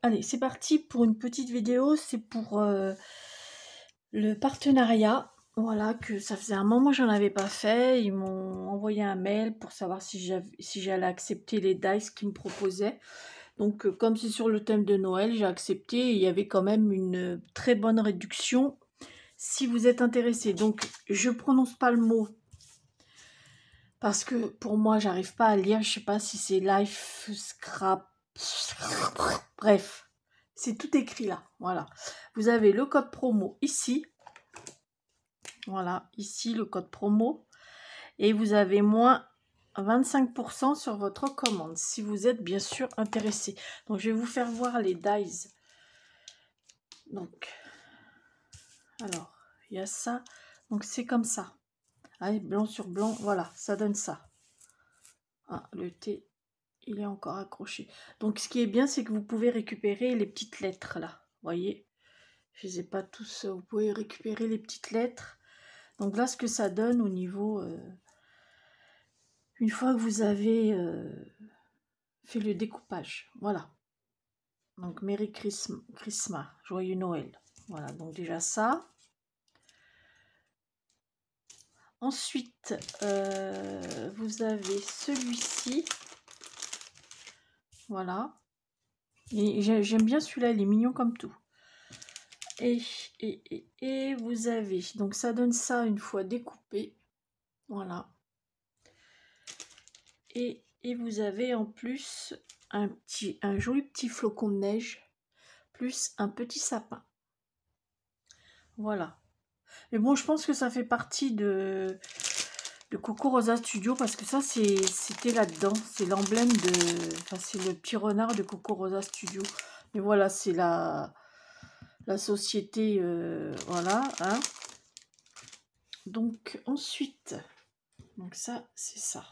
Allez, c'est parti pour une petite vidéo. C'est pour le partenariat. Voilà, que ça faisait un moment que j'en avais pas fait. Ils m'ont envoyé un mail pour savoir si j'allais accepter les dice qu'ils me proposaient. Donc, comme c'est sur le thème de Noël, j'ai accepté. Et il y avait quand même une très bonne réduction si vous êtes intéressé. Donc, je prononce pas le mot parce que pour moi, j'arrive pas à lire. Je sais pas si c'est life scrap. Bref, c'est tout écrit là. Voilà. Vous avez le code promo ici. Voilà, ici le code promo. Et vous avez moins 25% sur votre commande si vous êtes bien sûr intéressé. Donc, je vais vous faire voir les dies. Donc, alors, il y a ça. Donc, c'est comme ça. Allez, blanc sur blanc, voilà, ça donne ça. Ah, le T, il est encore accroché. Donc, ce qui est bien, c'est que vous pouvez récupérer les petites lettres là. Vous voyez, je ne les ai pas tous. Vous pouvez récupérer les petites lettres. Donc là, ce que ça donne au niveau... une fois que vous avez fait le découpage. Voilà. Donc, Merry Christmas, Joyeux Noël. Voilà, donc déjà ça. Ensuite, vous avez celui-ci. Voilà. Et j'aime bien celui-là, il est mignon comme tout. Et vous avez, donc ça donne ça une fois découpé. Voilà. Et vous avez en plus un joli petit flocon de neige, plus un petit sapin. Voilà. Mais bon, je pense que ça fait partie de Coco Rosa Studio, parce que ça, c'était là-dedans. C'est l'emblème de... Enfin, c'est le petit renard de Coco Rosa Studio. Mais voilà, c'est la société... voilà, hein. Donc, ensuite... Donc ça, c'est ça.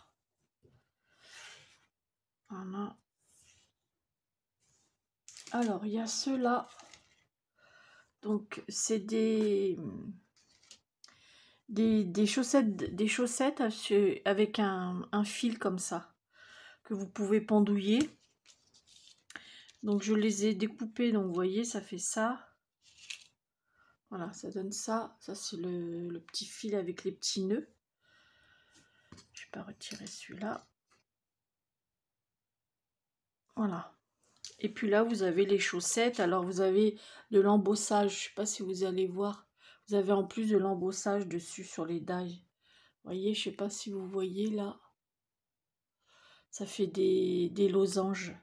Voilà. Alors, il y a ceux-là. Donc, c'est des chaussettes avec un fil comme ça, que vous pouvez pendouiller. Donc, je les ai découpées. Donc, vous voyez, ça fait ça. Voilà, ça donne ça. Ça, c'est le petit fil avec les petits nœuds. Je vais pas retirer celui-là. Voilà. Et puis là, vous avez les chaussettes. Alors, vous avez de l'embossage. Je ne sais pas si vous allez voir. Vous avez en plus de l'embossage dessus sur les dies. Vous voyez, je ne sais pas si vous voyez là. Ça fait des losanges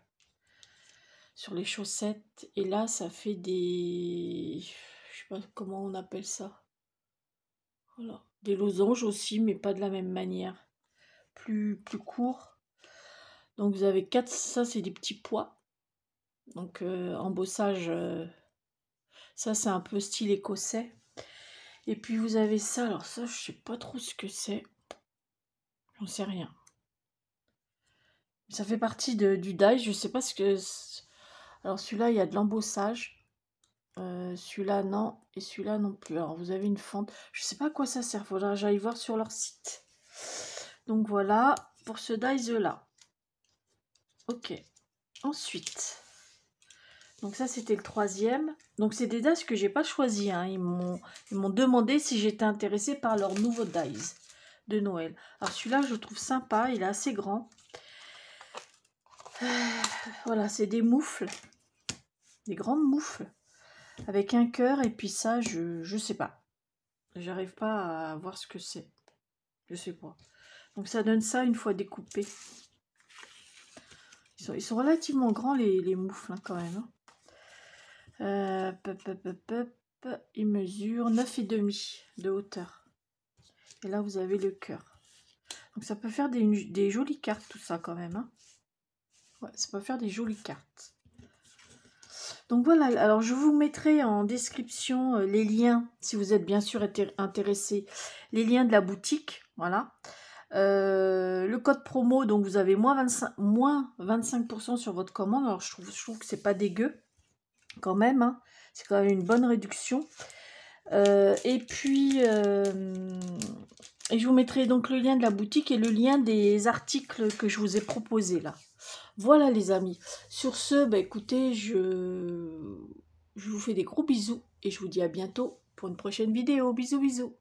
sur les chaussettes. Et là, ça fait des... Je sais pas comment on appelle ça. Voilà. Des losanges aussi, mais pas de la même manière. Plus court. Donc, vous avez 4... Ça, c'est des petits pois. Donc, embossage... ça, c'est un peu style écossais. Et puis, vous avez ça. Alors, ça, je sais pas trop ce que c'est. J'en sais rien. Ça fait partie du die. Je sais pas ce que... Alors, celui-là, il y a de l'embossage. Celui-là, non. Et celui-là, non plus. Alors, vous avez une fente. Je sais pas à quoi ça sert. Faudra que j'aille voir sur leur site. Donc, voilà. Pour ce dies-là. Ok. Ensuite... Donc ça, c'était le troisième. Donc c'est des dies que j'ai pas choisi. Hein. Ils m'ont demandé si j'étais intéressée par leur nouveau dies de Noël. Alors celui-là, je le trouve sympa. Il est assez grand. Voilà, c'est des moufles. Des grandes moufles. Avec un cœur. Et puis ça, je sais pas. J'arrive pas à voir ce que c'est. Je sais pas. Donc ça donne ça une fois découpé. Ils sont relativement grands les moufles hein, quand même. Hein. Il mesure 9,5 de hauteur. Et là, vous avez le cœur. Donc, ça peut faire des jolies cartes, tout ça, quand même. Hein. Ouais, ça peut faire des jolies cartes. Donc, voilà. Alors, je vous mettrai en description les liens, si vous êtes bien sûr intéressé, les liens de la boutique. Voilà. Le code promo, donc, vous avez moins 25% sur votre commande. Alors, je trouve que c'est pas dégueu, quand même. Hein. C'est quand même une bonne réduction. Et puis Et je vous mettrai donc le lien de la boutique et le lien des articles que je vous ai proposés là. Voilà les amis. Sur ce, bah, écoutez, je vous fais des gros bisous et je vous dis à bientôt pour une prochaine vidéo. Bisous, bisous.